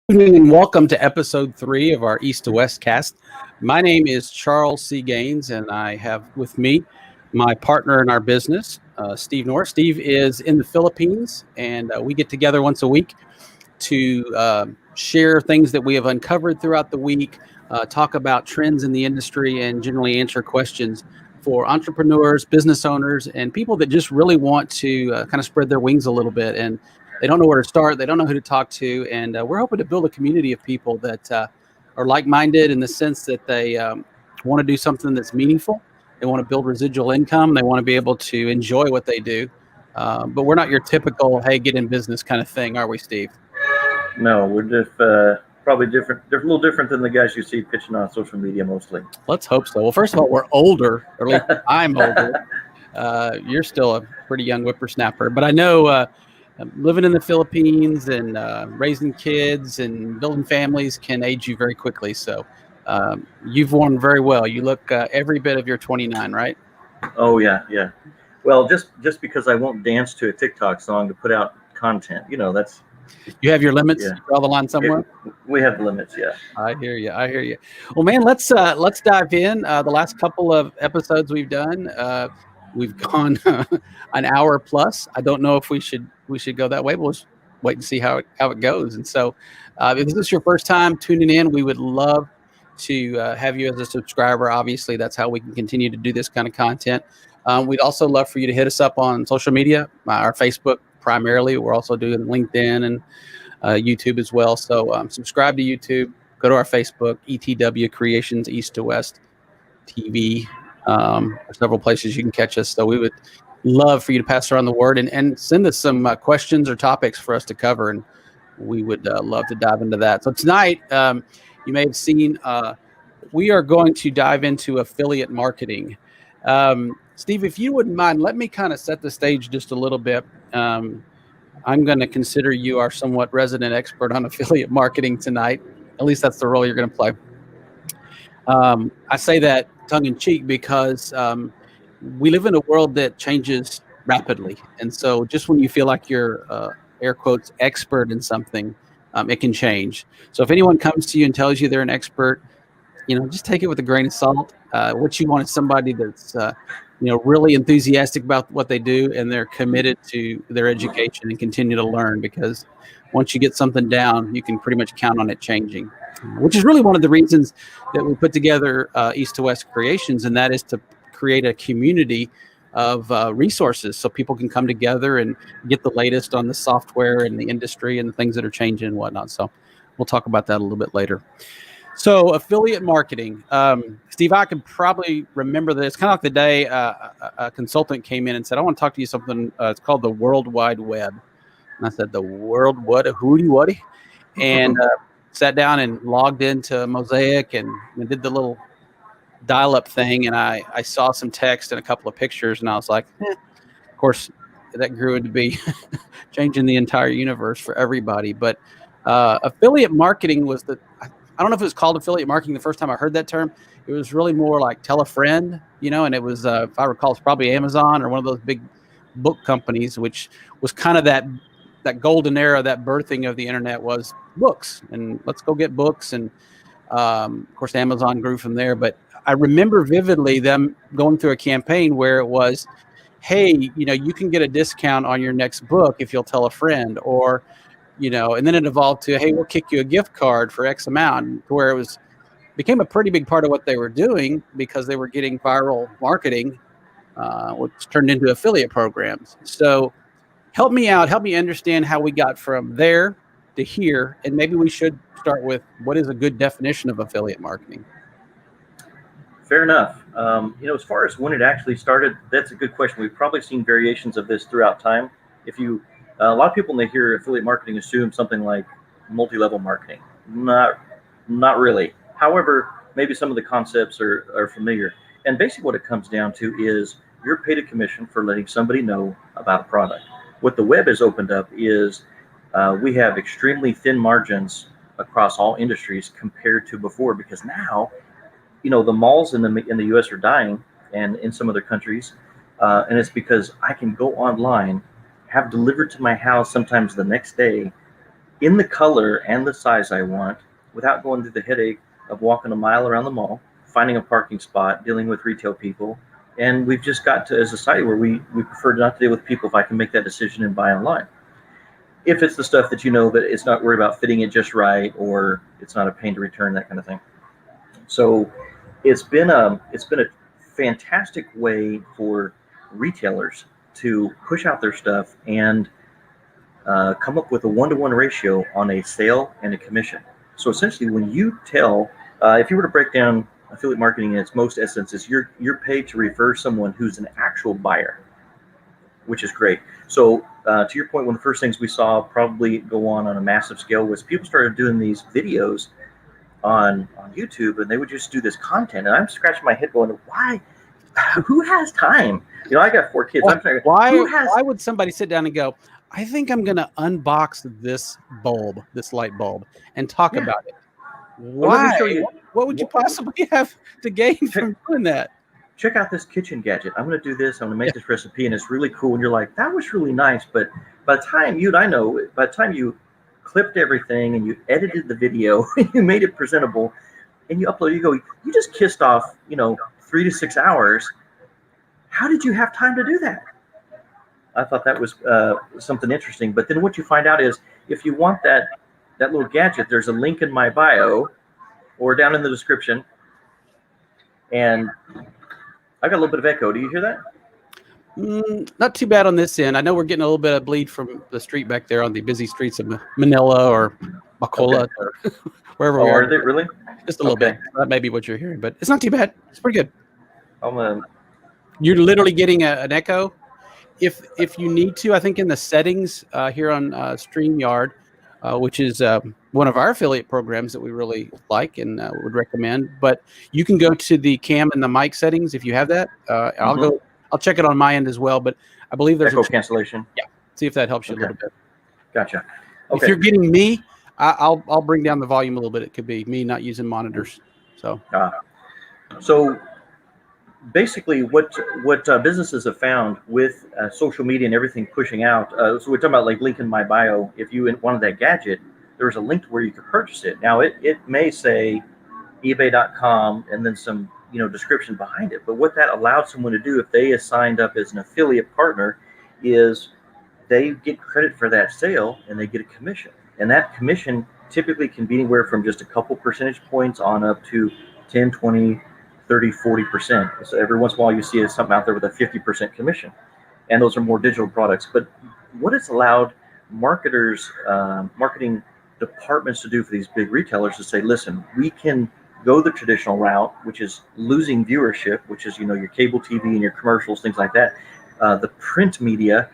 Evening and welcome to episode 3 of our East to West cast. My name is Charles C. Gaines, and I have with me my partner in our business, Steve Norris. Steve is in the Philippines, and we get together once a week to share things that we have uncovered throughout the week, talk about trends in the industry, and generally answer questions for entrepreneurs, business owners, and people that just really want to kind of spread their wings a little bit. And they don't know where to start. They don't know who to talk to. And we're hoping to build a community of people that are like-minded in the sense that they want to do something that's meaningful. They want to build residual income. They want to be able to enjoy what they do. But we're not your typical, hey, get in business kind of thing, are we, Steve? No, we're just probably different. They're a little different than the guys you see pitching on social media mostly. Let's hope so. Well, first of all, we're older, or at least I'm older. You're still a pretty young whippersnapper, but I know living in the Philippines and raising kids and building families can age you very quickly. So you've worn very well. You look every bit of your 29, right? Oh yeah. Well, just because I won't dance to a TikTok song to put out content, that's. You have your limits. Yeah. You draw the line somewhere. We have limits, yeah. I hear you. Well, man, let's dive in. The last couple of episodes we've done, we've gone an hour plus. I don't know if we should go that way. We'll just wait and see how it goes. And so, if this is your first time tuning in, we would love to have you as a subscriber. Obviously, that's how we can continue to do this kind of content. We'd also love for you to hit us up on social media, our Facebook primarily. We're also doing LinkedIn and YouTube as well. So subscribe to YouTube. Go to our Facebook, ETW Creations East to West TV. There's several places you can catch us. So we would love for you to pass around the word and send us some questions or topics for us to cover. And we would love to dive into that. So tonight, you may have seen, we are going to dive into affiliate marketing. Steve, if you wouldn't mind, let me kind of set the stage just a little bit. I'm going to consider you our somewhat resident expert on affiliate marketing tonight. At least that's the role you're going to play. I say that tongue in cheek because we live in a world that changes rapidly. And so just when you feel like you're, air quotes, expert in something, it can change. So if anyone comes to you and tells you they're an expert, just take it with a grain of salt. What you want is somebody that's really enthusiastic about what they do, and they're committed to their education and continue to learn, because once you get something down, you can pretty much count on it changing, which is really one of the reasons that we put together East to West Creations, and that is to create a community of resources so people can come together and get the latest on the software and the industry and the things that are changing and whatnot. So we'll talk about that a little bit later. So affiliate marketing, Steve, I can probably remember this kind of like the day a consultant came in and said, I want to talk to you something. It's called the World Wide Web. And I said, the World what? What? And sat down and logged into Mosaic and did the little dial-up thing. And I saw some text and a couple of pictures, and I was like, Of course, that grew into be changing the entire universe for everybody. But affiliate marketing was I don't know if it was called affiliate marketing the first time I heard that term. It was really more like tell a friend, and it was, if I recall, it's probably Amazon or one of those big book companies, which was kind of that golden era, that birthing of the internet was books, and let's go get books. And of course, Amazon grew from there. But I remember vividly them going through a campaign where it was, hey, you can get a discount on your next book if you'll tell a friend, or and then it evolved to, hey, we'll kick you a gift card for X amount, where it became a pretty big part of what they were doing, because they were getting viral marketing, which turned into affiliate programs. So help me out, help me understand how we got from there to here. And maybe we should start with, what is a good definition of affiliate marketing? Fair enough. As far as when it actually started, that's a good question. We've probably seen variations of this throughout time. A lot of people, when they hear affiliate marketing, assume something like multi-level marketing. Not really. However, maybe some of the concepts are familiar. And basically what it comes down to is you're paid a commission for letting somebody know about a product. What the web has opened up is we have extremely thin margins across all industries compared to before, because now, the malls in the U.S. are dying, and in some other countries, and it's because I can go online, have delivered to my house sometimes the next day, in the color and the size I want without going through the headache of walking a mile around the mall, finding a parking spot, dealing with retail people. And we've just got to, as a society, where we prefer not to deal with people if I can make that decision and buy online. If it's the stuff that you know that it's not worried about fitting it just right, or it's not a pain to return, that kind of thing. So it's been a fantastic way for retailers to push out their stuff and come up with a 1-to-1 ratio on a sale and a commission. So essentially, when you tell, if you were to break down affiliate marketing in its most essence, is you're paid to refer someone who's an actual buyer, which is great. So to your point, one of the first things we saw probably go on a massive scale was people started doing these videos on YouTube, and they would just do this content. And I'm scratching my head going, why? Who has time? You know, I got 4 kids. Why would somebody sit down and go, I think I'm going to unbox this bulb, this light bulb, and talk about it? Why? Well, let me show you. What would you possibly have to gain from doing that? Check out this kitchen gadget. I'm going to do this. I'm going to make this recipe, and it's really cool. And you're like, that was really nice. But by the time you clipped everything and you edited the video, you made it presentable, and you upload, you just kissed off, 3 to 6 hours. How did you have time to do that? I thought that was something interesting. But then what you find out is, if you want that little gadget, there's a link in my bio or down in the description. And I got a little bit of echo. Do you hear that? Not too bad on this end. I know we're getting a little bit of bleed from the street back there on the busy streets of Manila or Bacolod or wherever we are. Are they really? Just a little bit. That may be what you're hearing, but it's not too bad. It's pretty good. I'm You're literally getting an echo. If you need to, I think in the settings here on StreamYard, which is one of our affiliate programs that we really like and would recommend. But you can go to the cam and the mic settings if you have that. I'll check it on my end as well. But I believe there's echo cancellation. Yeah. See if that helps you a little bit. Gotcha. Okay. If you're getting me, I'll bring down the volume a little bit. It could be me not using monitors. So. So basically, what businesses have found with social media and everything pushing out. So we're talking about like link in my bio. If you wanted that gadget, there was a link to where you could purchase it. Now it may say eBay.com and then some description behind it. But what that allowed someone to do if they is signed up as an affiliate partner is they get credit for that sale and they get a commission. And that commission typically can be anywhere from just a couple percentage points on up to 10, 20, 30, 40%. So every once in a while you see something out there with a 50% commission. And those are more digital products. But what it's allowed marketers, marketing departments to do for these big retailers is say, listen, we can go the traditional route, which is losing viewership, which is, your cable TV and your commercials, things like that. The print media,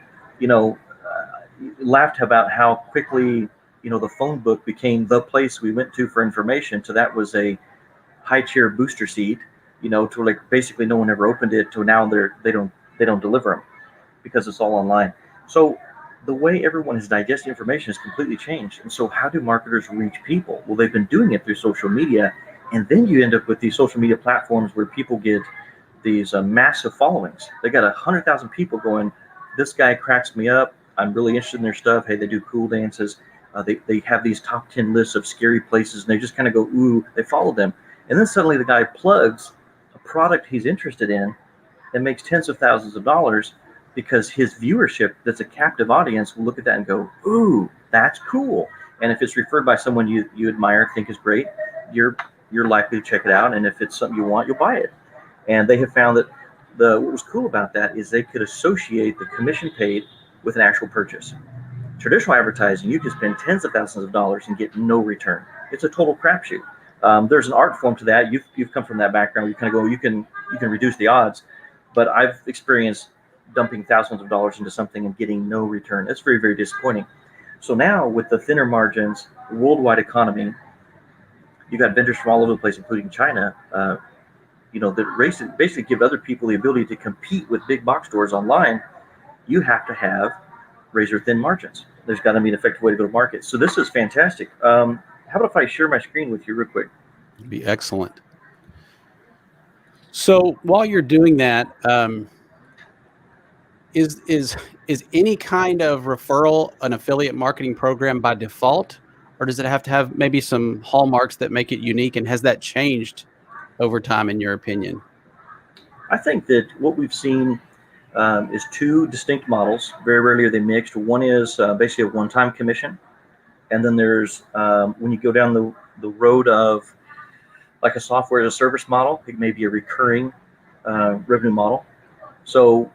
laughed about how quickly, the phone book became the place we went to for information. So that was a high chair booster seat, to like basically no one ever opened it, to now they don't deliver them because it's all online. So the way everyone is digesting information has completely changed. And so how do marketers reach people? Well, they've been doing it through social media. And then you end up with these social media platforms where people get these massive followings. They got 100,000 people going, this guy cracks me up. I'm really interested in their stuff. Hey, they do cool dances. They have these top 10 lists of scary places, and they just kind of go, ooh, they follow them. And then suddenly the guy plugs a product he's interested in and makes tens of thousands of dollars because his viewership, that's a captive audience, will look at that and go, ooh, that's cool. And if it's referred by someone you admire, think is great, you're likely to check it out. And if it's something you want, you'll buy it. And they have found that what was cool about that is they could associate the commission paid with an actual purchase. Traditional advertising, you can spend tens of thousands of dollars and get no return. It's a total crapshoot. There's an art form to that. You've come from that background. You kind of go, you can reduce the odds, but I've experienced dumping thousands of dollars into something and getting no return. That's very, very disappointing. So now with the thinner margins, worldwide economy, you got vendors from all over the place, including China, that basically give other people the ability to compete with big box stores online. You have to have razor thin margins. There's got to be an effective way to go to market. So this is fantastic. How about if I share my screen with you real quick? It'd be excellent. So while you're doing that, is any kind of referral an affiliate marketing program by default, or does it have to have maybe some hallmarks that make it unique? And has that changed over time, in your opinion? I think that what we've seen is two distinct models. Very rarely are they mixed. One is basically a one-time commission, and then there's when you go down the road of like a software as a service model, it may be a recurring revenue model. So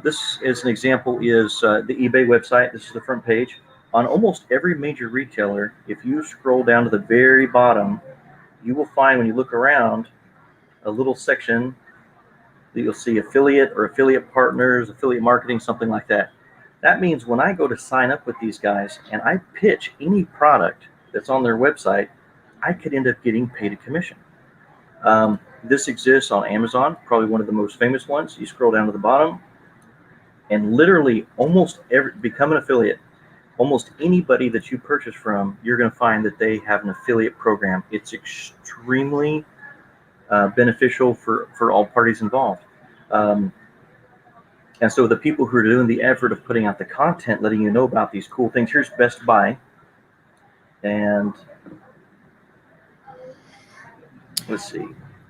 this is an example is the eBay website. This is the front page. On almost every major retailer, if you scroll down to the very bottom, you will find when you look around a little section that you'll see affiliate or affiliate partners, affiliate marketing, something like that. That means when I go to sign up with these guys and I pitch any product that's on their website, I could end up getting paid a commission. This exists on Amazon, probably one of the most famous ones. You scroll down to the bottom, and literally become an affiliate. Almost anybody that you purchase from, you're going to find that they have an affiliate program. It's extremely beneficial for all parties involved. And so the people who are doing the effort of putting out the content, letting you know about these cool things. Here's Best Buy. And let's see.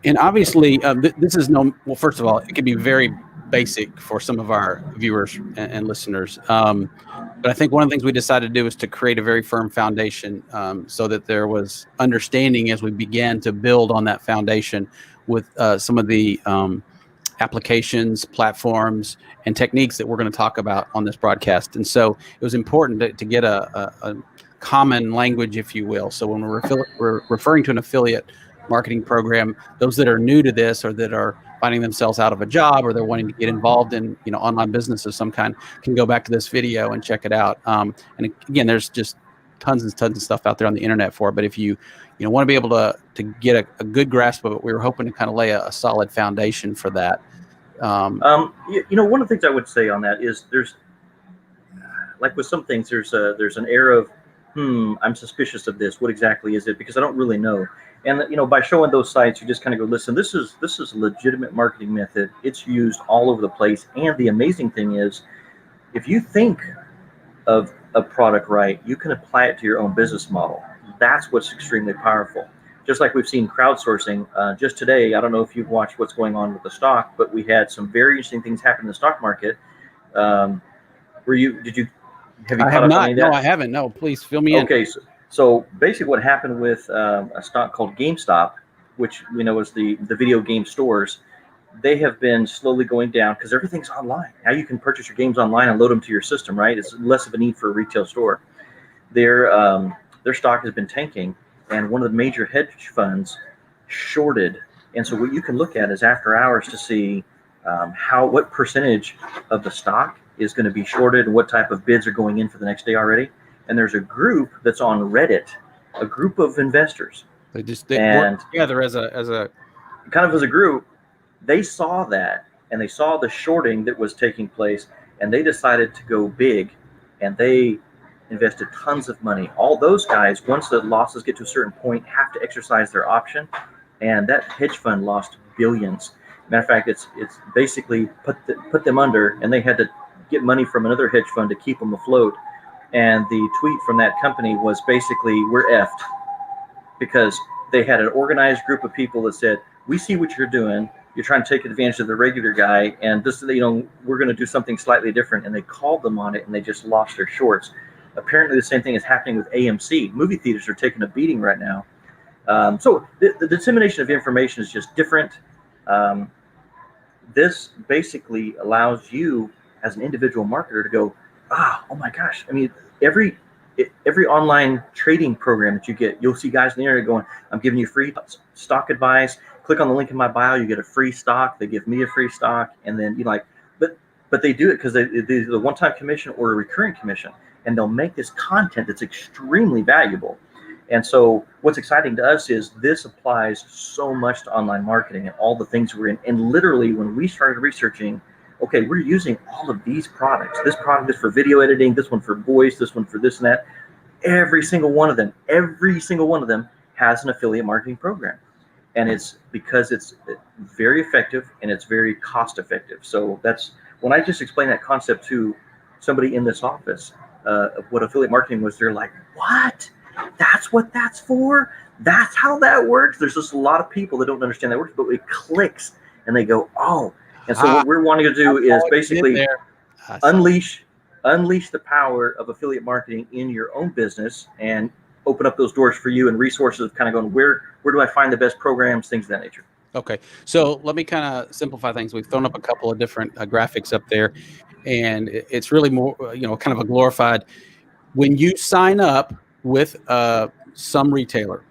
And obviously, this is well, first of all, it can be very basic for some of our viewers and listeners. But I think one of the things we decided to do is to create a very firm foundation so that there was understanding as we began to build on that foundation with some of the applications, platforms, and techniques that we're going to talk about on this broadcast. And so it was important to get a common language, if you will. So when we're referring to an affiliate marketing program, those that are new to this or that are finding themselves out of a job or they're wanting to get involved in online business of some kind can go back to this video and check it out. And again, there's just tons and tons of stuff out there on the internet for it. But if you want to be able to get a good grasp of it, we were hoping to kind of lay a solid foundation for that. One of the things I would say on that is there's, like with some things, there's an air of, I'm suspicious of this. What exactly is it? Because I don't really know. And by showing those sites, you just kind of go, listen, this is a legitimate marketing method. It's used all over the place. And the amazing thing is, if you think of a product right, you can apply it to your own business model. That's what's extremely powerful. Just like we've seen crowdsourcing. Just today, I don't know if you've watched what's going on with the stock, but we had some very interesting things happen in the stock market. Have you I have not. No, I haven't. No, please fill me in. Okay, so basically what happened with a stock called GameStop, which we know is the video game stores, they have been slowly going down because everything's online. Now you can purchase your games online and load them to your system, right? It's less of a need for a retail store. Their stock has been tanking, and one of the major hedge funds shorted. And so what you can look at is after hours to see what percentage of the stock is going to be shorted and what type of bids are going in for the next day already. And there's a group that's on Reddit, a group of investors. They work together as a kind of as a group. They saw that and they saw the shorting that was taking place, and they decided to go big, and they invested tons of money. All those guys, once the losses get to a certain point, have to exercise their option, and that hedge fund lost billions. Matter of fact, it's basically put them under, and they had to get money from another hedge fund to keep them afloat. And the tweet from that company was basically, we're effed, because they had an organized group of people that said, we see what you're doing. You're trying to take advantage of the regular guy, and this, we're going to do something slightly different. And they called them on it, and they just lost their shorts. Apparently, the same thing is happening with AMC. Movie theaters are taking a beating right now. So the dissemination of information is just different. This basically allows you as an individual marketer to go, oh my gosh. I mean, every online trading program that you get, you'll see guys on the internet going, I'm giving you free stock advice. Click on the link in my bio, you get a free stock. They give me a free stock. And then but they do it because they do a one-time commission or a recurring commission. And they'll make this content that's extremely valuable. And so what's exciting to us is this applies so much to online marketing and all the things we're in. And literally when we started researching, okay, we're using all of these products. This product is for video editing, this one for voice, this one for this and that. Every single one of them has an affiliate marketing program. And it's because it's very effective and it's very cost effective. So that's when I just explained that concept to somebody in this office of what affiliate marketing was, they're like, what? that's what that's for. That's how that works. There's just a lot of people that don't understand that works, but it clicks and they go, oh. And so what we're wanting to do is basically unleash the power of affiliate marketing in your own business and open up those doors for you and resources, kind of going, where do I find the best programs, things of that nature. Okay, so let me kind of simplify things. We've thrown up a couple of different graphics up there, and it's really more, kind of a glorified. When you sign up with some retailer,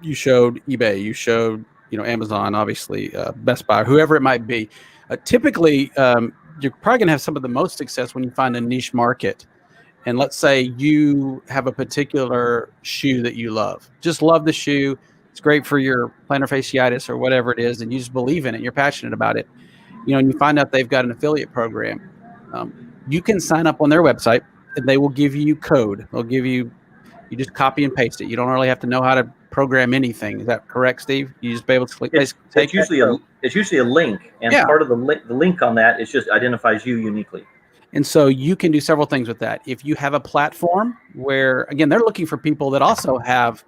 you showed eBay, you showed Amazon, obviously Best Buy, whoever it might be. Typically, you're probably going to have some of the most success when you find a niche market. And let's say you have a particular shoe that you love, just love the shoe. It's great for your plantar fasciitis or whatever it is, and you just believe in it. You're passionate about it. And you find out they've got an affiliate program. You can sign up on their website, and they will give you code. They'll give you just copy and paste it. You don't really have to know how to program anything. Is that correct, Steve? You just be able to click. It's usually a link, and part of the link on that is just identifies you uniquely. And so you can do several things with that. If you have a platform where, again, they're looking for people that also have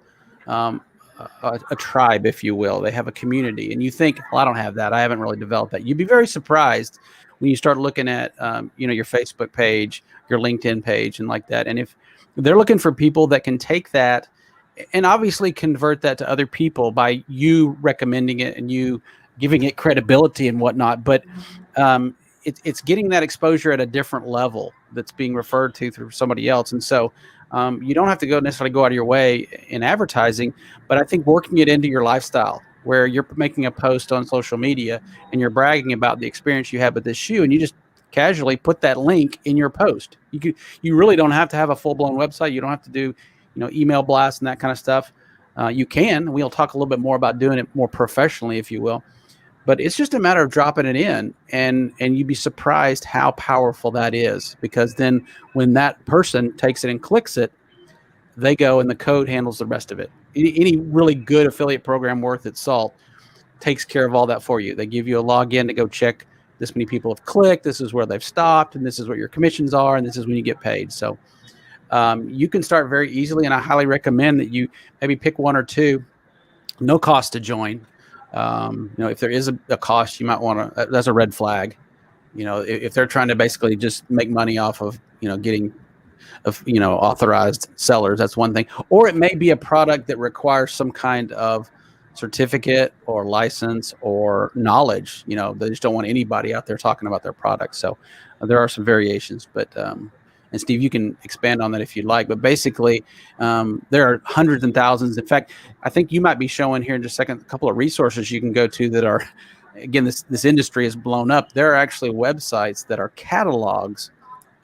a tribe, if you will. They have a community, and you think, well, I don't have that. I haven't really developed that. You'd be very surprised when you start looking at, your Facebook page, your LinkedIn page, and like that. And if they're looking for people that can take that and obviously convert that to other people by you recommending it and you giving it credibility and whatnot, but it's getting that exposure at a different level that's being referred to through somebody else. And so you don't have to necessarily go out of your way in advertising, but I think working it into your lifestyle where you're making a post on social media and you're bragging about the experience you had with this shoe, and you just casually put that link in your post. You really don't have to have a full-blown website. You don't have to do email blasts and that kind of stuff. You can. We'll talk a little bit more about doing it more professionally, if you will. But it's just a matter of dropping it in, and you'd be surprised how powerful that is, because then when that person takes it and clicks it, they go and the code handles the rest of it. Any really good affiliate program worth its salt takes care of all that for you. They give you a login to go check this many people have clicked, this is where they've stopped, and this is what your commissions are, and this is when you get paid. So you can start very easily, and I highly recommend that you maybe pick one or two, no cost to join. If there is a cost, you might want to, that's a red flag. If they're trying to basically just make money off of, getting authorized sellers, that's one thing. Or it may be a product that requires some kind of certificate or license or knowledge. They just don't want anybody out there talking about their product. So there are some variations, but, and Steve, you can expand on that if you'd like. But basically, there are hundreds and thousands. In fact, I think you might be showing here in just a second a couple of resources you can go to that are, again, this industry is blown up. There are actually websites that are catalogs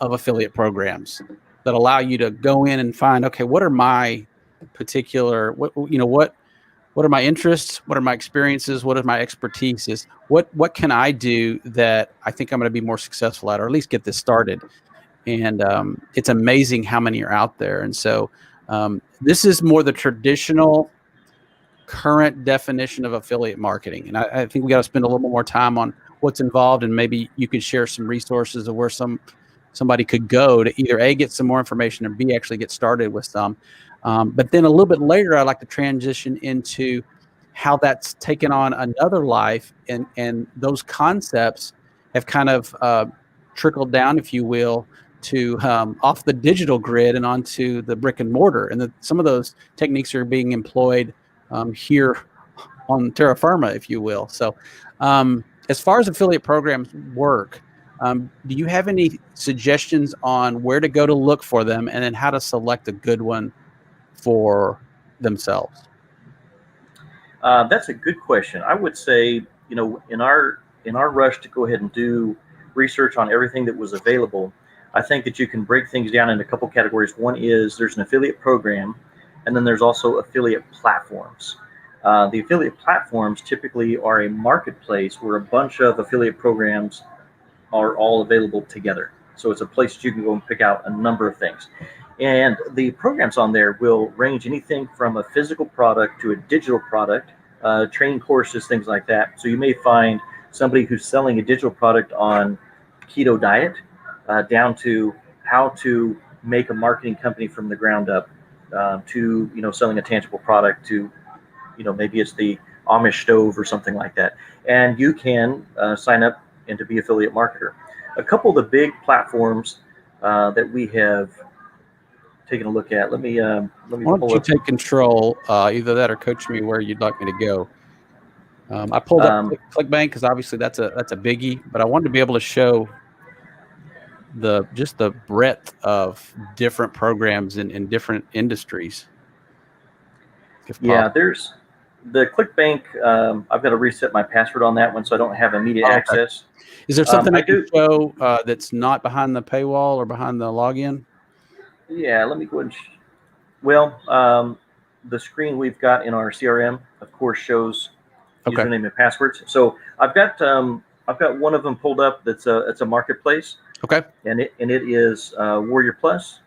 of affiliate programs that allow you to go in and find, okay, what are my particular, what are my interests? What are my experiences? What are my expertise? What can I do that I think I'm going to be more successful at, or at least get this started? And it's amazing how many are out there. And so this is more the traditional current definition of affiliate marketing. And I think we got to spend a little more time on what's involved, and maybe you could share some resources of where somebody could go to either A, get some more information, or B, actually get started with some. But then a little bit later, I'd like to transition into how that's taken on another life, and those concepts have kind of trickled down, if you will, to off the digital grid and onto the brick and mortar. And some of those techniques are being employed here on Terra Firma, if you will. So as far as affiliate programs work, do you have any suggestions on where to go to look for them, and then how to select a good one for themselves? That's a good question. I would say, in our rush to go ahead and do research on everything that was available, I think that you can break things down into a couple categories. One is there's an affiliate program, and then there's also affiliate platforms. The affiliate platforms typically are a marketplace where a bunch of affiliate programs are all available together. So it's a place that you can go and pick out a number of things. And the programs on there will range anything from a physical product to a digital product, training courses, things like that. So you may find somebody who's selling a digital product on keto diet, down to how to make a marketing company from the ground up, to selling a tangible product to maybe it's the Amish stove or something like that, and you can sign up and to be affiliate marketer. A couple of the big platforms that we have taken a look at. Let me Why don't pull you up. take control, either that or coach me where you'd like me to go. I pulled up ClickBank because obviously that's a biggie, but I wanted to be able to show just the breadth of different programs in different industries. Yeah, there's the ClickBank. I've got to reset my password on that one, so I don't have immediate access. Is there something I can show that's not behind the paywall or behind the login? Yeah, let me go ahead and well, the screen we've got in our CRM, of course, shows username and passwords. So I've got one of them pulled up. It's a marketplace. Okay. And it is Warrior Plus.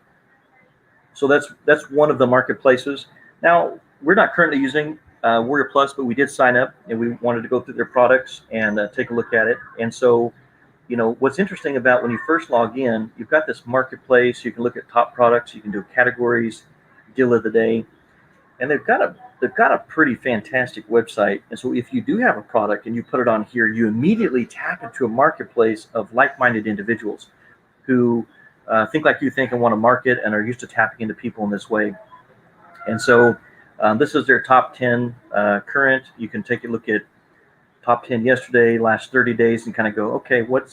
So that's one of the marketplaces. Now we're not currently using Warrior Plus, but we did sign up and we wanted to go through their products and take a look at it. And so, what's interesting about when you first log in, you've got this marketplace. You can look at top products. You can do categories, deal of the day, and they've got a pretty fantastic website. And so if you do have a product and you put it on here, you immediately tap into a marketplace of like-minded individuals who think like you think and want to market and are used to tapping into people in this way. And so this is their top 10 current. You can take a look at top 10 yesterday, last 30 days, and kind of go, okay, what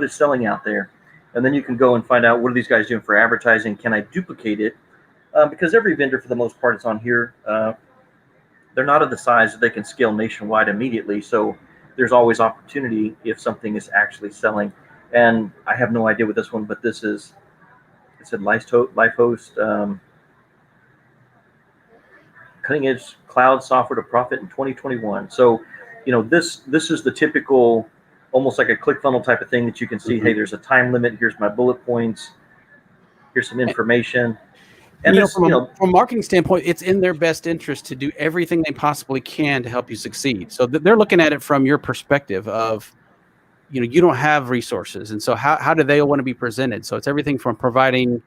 is selling out there? And then you can go and find out, what are these guys doing for advertising? Can I duplicate it? Because every vendor, for the most part, is on here. They're not of the size that they can scale nationwide immediately. So there's always opportunity if something is actually selling. And I have no idea what this one, but this is, it said Lifehost, cutting edge cloud software to profit in 2021. So, this is the typical, almost like a ClickFunnels type of thing that you can see. Mm-hmm. Hey, there's a time limit. Here's my bullet points. Here's some information. And from a marketing standpoint, it's in their best interest to do everything they possibly can to help you succeed. So they're looking at it from your perspective of, you don't have resources. And so how do they want to be presented? So it's everything from providing,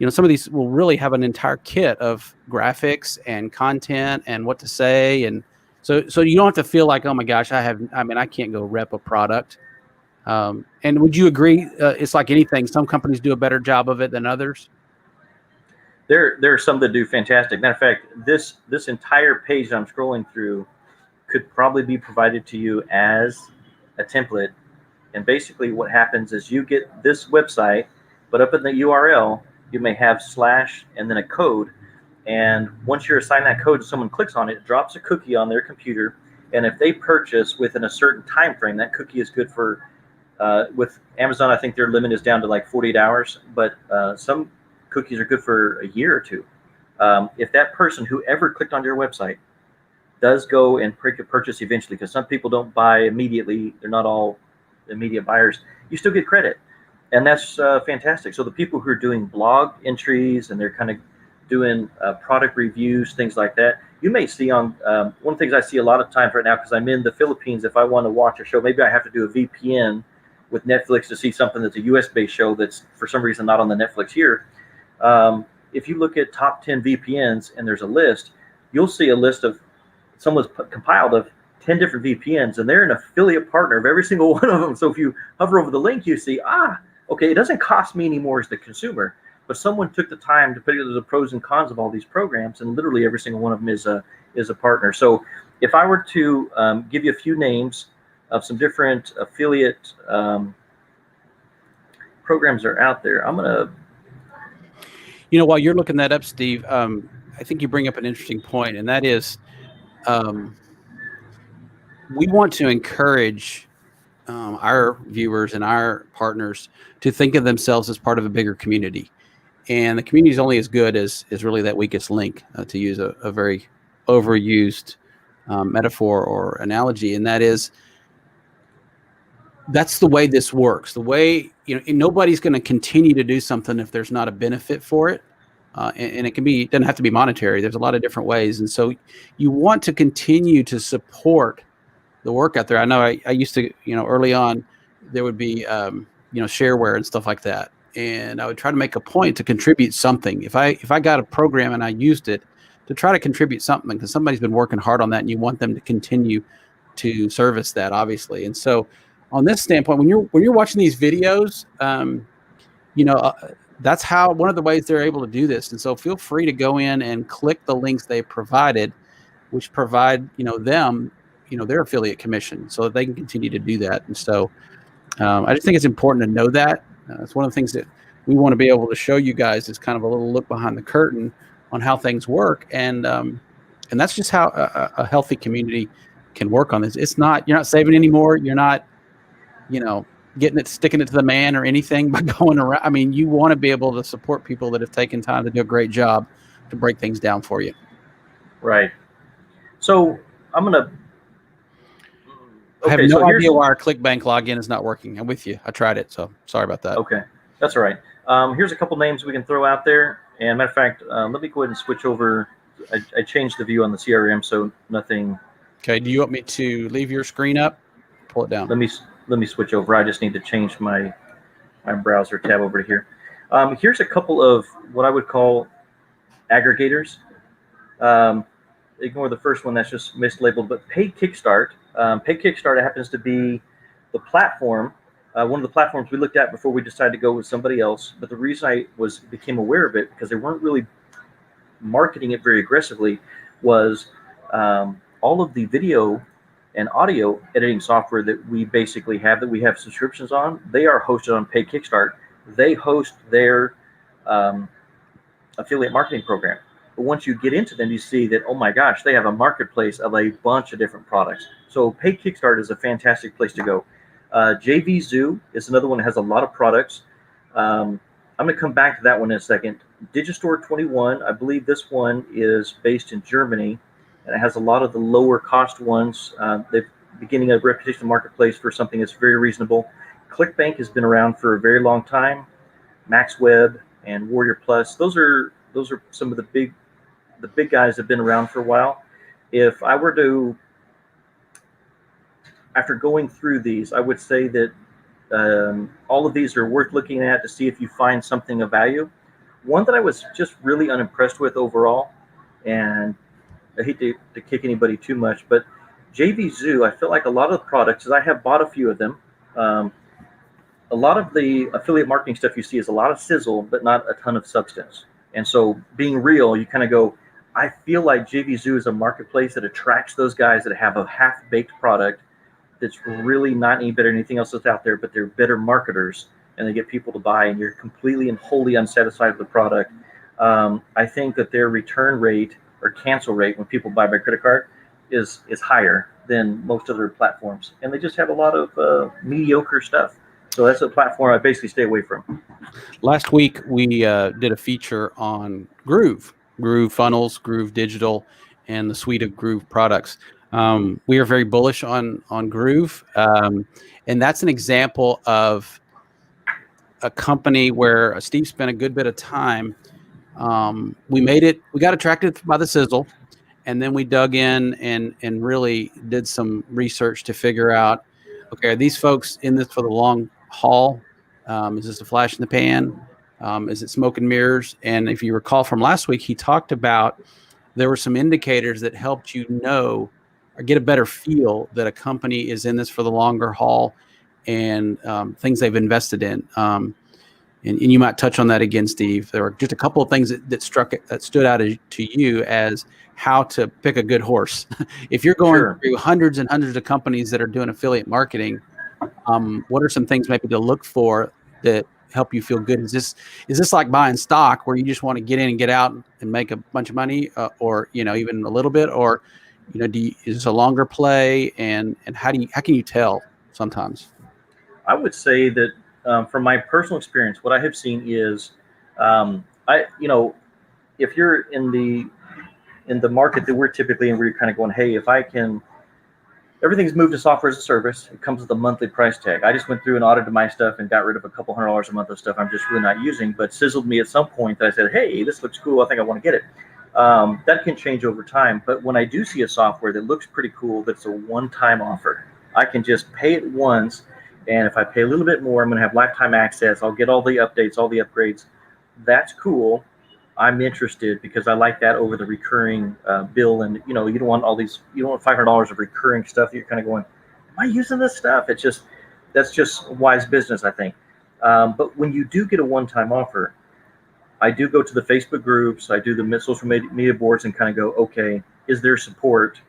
some of these will really have an entire kit of graphics and content and what to say. And so you don't have to feel like, oh my gosh, I can't go rep a product. And would you agree? It's like anything. Some companies do a better job of it than others. There are some that do fantastic. Matter of fact, this entire page I'm scrolling through could probably be provided to you as a template. And basically what happens is you get this website, but up in the URL, you may have / and then a code. And once you're assigned that code and someone clicks on it, it drops a cookie on their computer. And if they purchase within a certain time frame, that cookie is good for, with Amazon, I think their limit is down to like 48 hours. But some cookies are good for a year or two. If that person, whoever clicked on your website, does go and purchase eventually, because some people don't buy immediately, they're not all immediate buyers, you still get credit. And that's fantastic. So the people who are doing blog entries and they're kind of doing product reviews, things like that, you may see on, one of the things I see a lot of times right now, because I'm in the Philippines, if I want to watch a show, maybe I have to do a VPN with Netflix to see something that's a US-based show that's for some reason not on the Netflix here. If you look at top 10 VPNs and there's a list, you'll see a list of someone's compiled of 10 different VPNs, and they're an affiliate partner of every single one of them. So if you hover over the link, you see, okay, it doesn't cost me anymore as the consumer, but someone took the time to put together the pros and cons of all these programs, and literally every single one of them is a partner. So if I were to give you a few names of some different affiliate programs that are out there, I'm going to, while you're looking that up, Steve, I think you bring up an interesting point, and that is we want to encourage our viewers and our partners to think of themselves as part of a bigger community. And the community is only as good as really that weakest link, to use a very overused metaphor or analogy. And that's the way this works. The way, nobody's going to continue to do something if there's not a benefit for it. And it doesn't have to be monetary. There's a lot of different ways. And so you want to continue to support the work out there. I know I used to, early on, there would be, shareware and stuff like that. and I would try to make a point to contribute something. If I got a program and I used it, to try to contribute something, because somebody's been working hard on that and you want them to continue to service that, obviously. And so on this standpoint, when you're watching these videos, that's how, one of the ways they're able to do this. And so feel free to go in and click the links they provided, which provide, them, their affiliate commission, so that they can continue to do that. And so I just think it's important to know that. It's one of the things that we want to be able to show you guys, is kind of a little look behind the curtain on how things work. And that's just how a healthy community can work on this. It's not, you're not saving anymore. You're not, sticking it to the man or anything by going around. I mean, you want to be able to support people that have taken time to do a great job to break things down for you. Right. So I'm going to, I have no idea why our ClickBank login is not working. I'm with you. I tried it, so sorry about that. Okay, that's all right. Here's a couple names we can throw out there. And matter of fact, let me go ahead and switch over. I changed the view on the CRM, so nothing. Okay. Do you want me to leave your screen up? Pull it down. Let me switch over. I just need to change my browser tab over to here. Here's a couple of what I would call aggregators. Ignore the first one, that's just mislabeled, but Paid Kickstart. Paid Kickstart happens to be the platform, one of the platforms we looked at before we decided to go with somebody else. But the reason I became aware of it, because they weren't really marketing it very aggressively, was all of the video and audio editing software that we basically have, that we have subscriptions on, they are hosted on Paid Kickstart. They host their affiliate marketing program. But once you get into them, you see that, oh my gosh, they have a marketplace of a bunch of different products. So Paid Kickstart is a fantastic place to go. JVZoo is another one that has a lot of products. I'm going to come back to that one in a second. Digistore 21, I believe this one is based in Germany, and it has a lot of the lower cost ones. They're beginning a reputation marketplace for something that's very reasonable. ClickBank has been around for a very long time. MaxWeb and Warrior Plus, those are some of the big guys that have been around for a while. If I were to, after going through these, I would say that all of these are worth looking at to see if you find something of value. One that I was just really unimpressed with overall, and I hate to kick anybody too much, but JVZoo, I feel like a lot of the products, as I have bought a few of them, a lot of the affiliate marketing stuff you see is a lot of sizzle, but not a ton of substance. And so being real, you kind of go, I feel like JVZoo is a marketplace that attracts those guys that have a half-baked product that's really not any better than anything else that's out there, but they're better marketers and they get people to buy, and you're completely and wholly unsatisfied with the product. I think that their return rate or cancel rate when people buy by credit card is higher than most other platforms. And they just have a lot of mediocre stuff. So that's a platform I basically stay away from. Last week, we did a feature on Groove Funnels, Groove Digital, and the suite of Groove products. We are very bullish on Groove. And that's an example of a company where Steve spent a good bit of time. We got attracted by the sizzle, and then we dug in and really did some research to figure out, okay, are these folks in this for the long haul? Is this a flash in the pan? Is it smoke and mirrors? And if you recall from last week, he talked about there were some indicators that helped you know or get a better feel that a company is in this for the longer haul, and things they've invested in. And you might touch on that again, Steve. There were just a couple of things that stood out to you as how to pick a good horse. If you're going through hundreds and hundreds of companies that are doing affiliate marketing, what are some things maybe to look for that help you feel good? Is this like buying stock where you just want to get in and get out and make a bunch of money, or even a little bit, or is this a longer play, and how can you tell sometimes? I would say that from my personal experience, what I have seen is, if you're in the market that we're typically in, where you're kind of going, hey, if I can, everything's moved to software as a service. It comes with a monthly price tag. I just went through and audited my stuff and got rid of a couple $100 a month of stuff I'm just really not using, but sizzled me at some point that I said, hey, this looks cool. I think I want to get it. That can change over time. But when I do see a software that looks pretty cool, that's a one-time offer, I can just pay it once And if I pay a little bit more, I'm going to have lifetime access. I'll get all the updates, all the upgrades. That's cool. I'm interested because I like that over the recurring bill. And, you don't want you don't want $500 of recurring stuff that you're kind of going, am I using this stuff? That's just wise business, I think. But when you do get a one-time offer, I do go to the Facebook groups, I do the social media boards and kind of go, okay, is there support?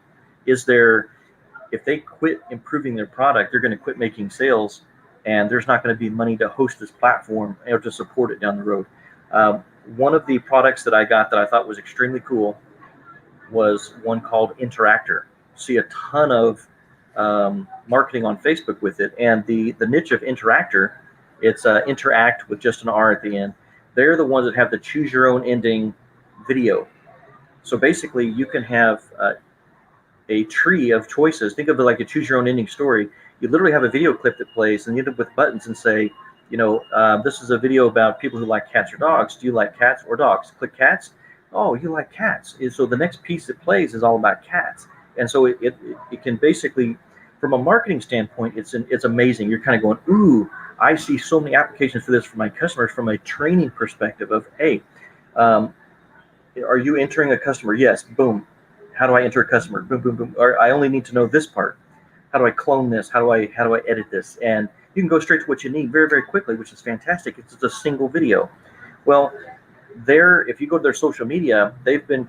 If they quit improving their product, they're going to quit making sales, and there's not going to be money to host this platform or to support it down the road. One of the products that I got that I thought was extremely cool was one called Interactor. See a ton of marketing on Facebook with it, and the niche of Interactor, it's interact with just an R at the end. They're the ones that have the choose your own ending video. So basically, you can have a tree of choices. Think of it like a choose your own ending story. You literally have a video clip that plays, and you end up with buttons and say, this is a video about people who like cats or dogs. Do you like cats or dogs? Click cats. Oh, you like cats. And so the next piece that plays is all about cats. And so it can basically, from a marketing standpoint, it's amazing. You're kind of going, ooh, I see so many applications for this for my customers from a training perspective of, hey, are you entering a customer? Yes. Boom. How do I enter a customer? Boom, boom, boom. Or I only need to know this part. How do I clone this? How do I edit this? And you can go straight to what you need very, very quickly, which is fantastic. It's a single video. Well, if you go to their social media, they've been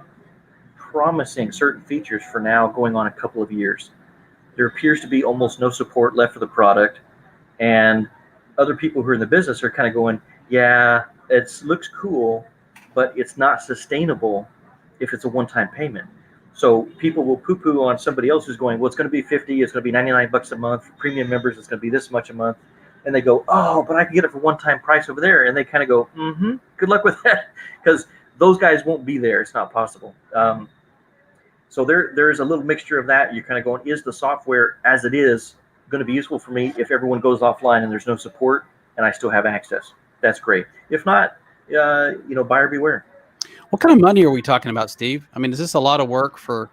promising certain features for now going on a couple of years. There appears to be almost no support left for the product, and other people who are in the business are kind of going, yeah, it looks cool, but it's not sustainable if it's a one-time payment. So people will poo-poo on somebody else who's going, well, it's going to be $50, it's going to be $99 a month. For premium members, it's going to be this much a month. And they go, oh, but I can get it for one-time price over there. And they kind of go, good luck with that, because those guys won't be there. It's not possible. So there's a little mixture of that. You're kind of going, is the software as it is going to be useful for me if everyone goes offline and there's no support and I still have access? That's great. If not, buyer beware. What kind of money are we talking about, Steve? I mean, is this a lot of work for,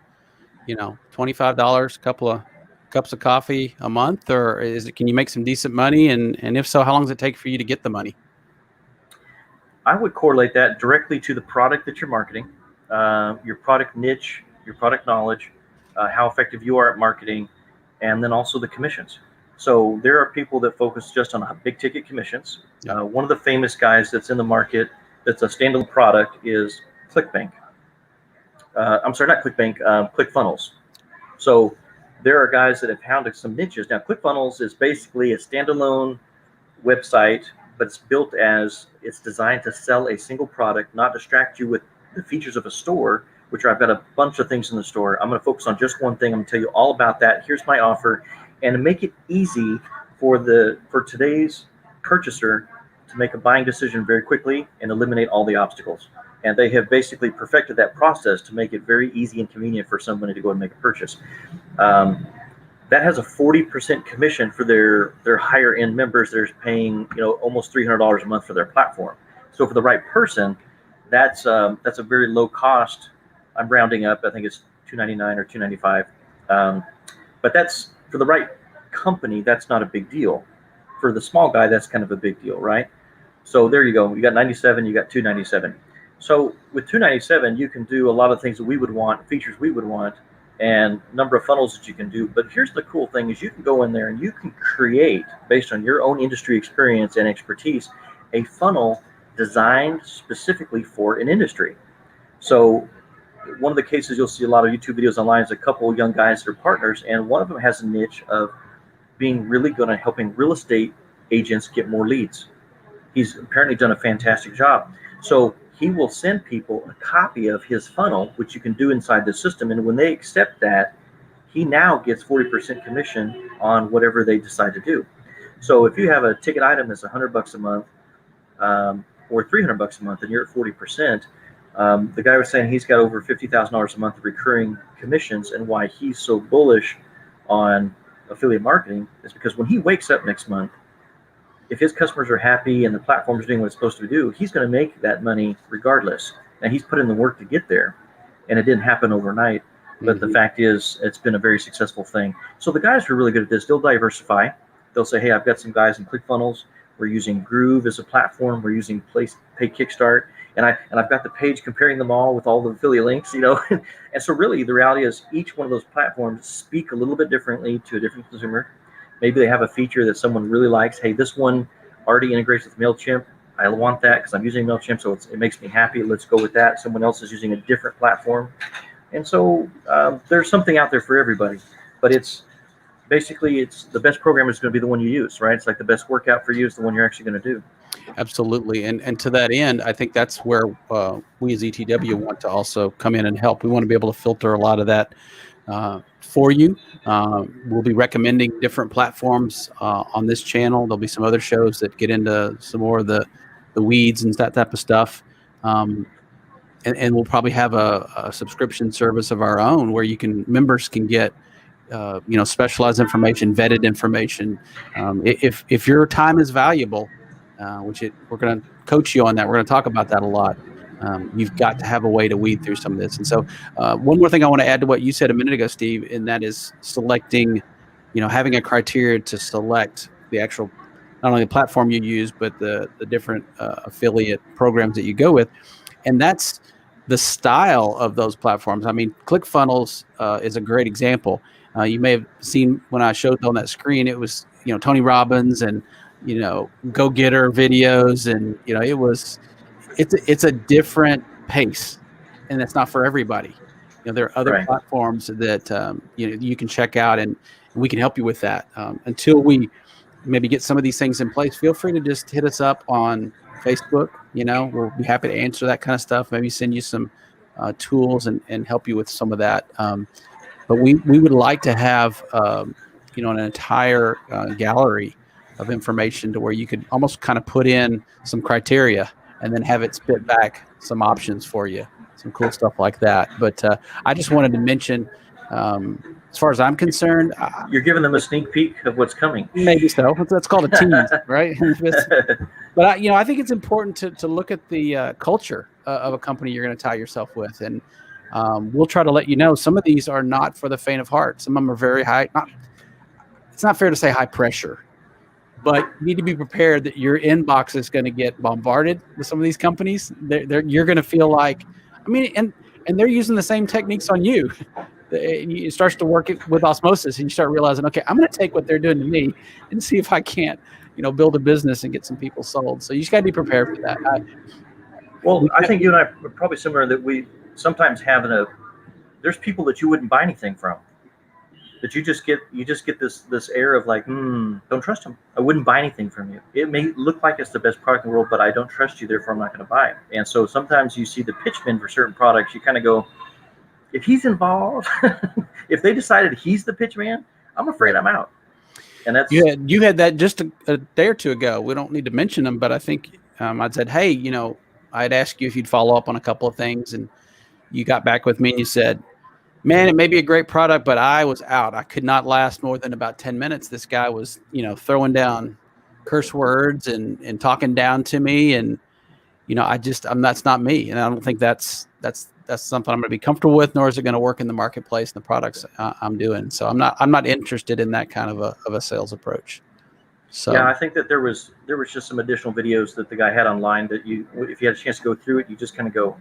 $25, a couple of cups of coffee a month, or can you make some decent money? And if so, how long does it take for you to get the money? I would correlate that directly to the product that you're marketing, your product niche, your product knowledge, how effective you are at marketing, and then also the commissions. So there are people that focus just on big ticket commissions. Yeah. One of the famous guys that's in the market that's a standalone product is ClickBank. I'm sorry, not ClickBank, ClickFunnels. So there are guys that have found some niches. Now, ClickFunnels is basically a standalone website, but it's designed to sell a single product, not distract you with the features of a store, which I've got a bunch of things in the store. I'm going to focus on just one thing. I'm going to tell you all about that. Here's my offer. And to make it easy for today's purchaser to make a buying decision very quickly and eliminate all the obstacles. And they have basically perfected that process to make it very easy and convenient for somebody to go and make a purchase. That has a 40% commission for their higher end members. They're paying almost $300 a month for their platform. So for the right person, that's a very low cost. I'm rounding up. I think it's $299 or $295. But that's for the right company. That's not a big deal. For the small guy, that's kind of a big deal, right? So there you go. You got 97, you got 297. So with 297, you can do a lot of things that we would want, features we would want, and number of funnels that you can do. But here's the cool thing is you can go in there and you can create, based on your own industry experience and expertise, a funnel designed specifically for an industry. So one of the cases you'll see a lot of YouTube videos online is a couple of young guys that are partners, and one of them has a niche of being really good at helping real estate agents get more leads. He's apparently done a fantastic job. So he will send people a copy of his funnel, which you can do inside the system. And when they accept that, he now gets 40% commission on whatever they decide to do. So if you have a ticket item that's $100 a month or $300 a month, and you're at 40%, the guy was saying he's got over $50,000 a month of recurring commissions. And why he's so bullish on affiliate marketing is because when he wakes up next month, if his customers are happy and the platform is doing what it's supposed to do, he's going to make that money regardless. And he's put in the work to get there. And it didn't happen overnight. But the fact is, it's been a very successful thing. So the guys who are really good at this, they'll diversify. they'll say, hey, I've got some guys in ClickFunnels. We're using Groove as a platform. We're using Pay Kickstart. And I've got the page comparing them all with all the affiliate links, And so really the reality is each one of those platforms speak a little bit differently to a different consumer. Maybe they have a feature that someone really likes. Hey, this one already integrates with MailChimp. I want that because I'm using MailChimp, so it makes me happy. Let's go with that. Someone else is using a different platform. And so there's something out there for everybody. But it's the best program is going to be the one you use, right? It's like the best workout for you is the one you're actually going to do. Absolutely. And to that end, I think that's where we as ETW want to also come in and help. We want to be able to filter a lot of that for you. We'll be recommending different platforms on this channel. There'll be some other shows that get into some more of the weeds and that type of stuff. And we'll probably have a subscription service of our own where members can get specialized information, vetted information. If your time is valuable, we're going to coach you on that. We're going to talk about that a lot. You've got to have a way to weed through some of this. And so one more thing I want to add to what you said a minute ago, Steve, and that is selecting, having a criteria to select the actual, not only the platform you use, but the different affiliate programs that you go with. And that's the style of those platforms. I mean, ClickFunnels is a great example. You may have seen when I showed on that screen, it was, Tony Robbins and, go-getter videos. And, it's a different pace, and that's not for everybody. There are other platforms that, you can check out, and we can help you with that. Until we maybe get some of these things in place, feel free to just hit us up on Facebook. We'll be happy to answer that kind of stuff. Maybe send you some tools and help you with some of that. But we would like to have, an entire gallery of information to where you could almost kind of put in some criteria and then have it spit back some options for you, some cool stuff like that. But I just wanted to mention, as far as I'm concerned, you're giving them a sneak peek of what's coming. Maybe so. That's called a tease, right? But I think it's important to look at the culture of a company you're going to tie yourself with, and we'll try to let you know some of these are not for the faint of heart. Some of them are very high. It's not fair to say high pressure, but you need to be prepared that your inbox is going to get bombarded with some of these companies. You're going to feel like, and they're using the same techniques on you. It starts to work with osmosis, and you start realizing, okay, I'm going to take what they're doing to me and see if I can't, build a business and get some people sold. So you just got to be prepared for that. I think you and I are probably similar, that we sometimes have there's people that you wouldn't buy anything from, that you just get this air of like, don't trust them. I wouldn't buy anything from you. It may look like it's the best product in the world, but I don't trust you, therefore I'm not going to buy it. And so sometimes you see the pitchmen for certain products, you kind of go, if he's involved, if they decided he's the pitch man, I'm afraid I'm out. And that's you had that just a day or two ago. We don't need to mention them, but I think I'd said, hey, I'd ask you if you'd follow up on a couple of things, and you got back with me and you said, man, it may be a great product, but I was out. I could not last more than about 10 minutes. This guy was, throwing down curse words and talking down to me. And, that's not me. And I don't think that's something I'm going to be comfortable with, nor is it going to work in the marketplace and the products I'm doing. So I'm not interested in that kind of a sales approach. So yeah, I think that there was just some additional videos that the guy had online that if you had a chance to go through it, you just kind of go,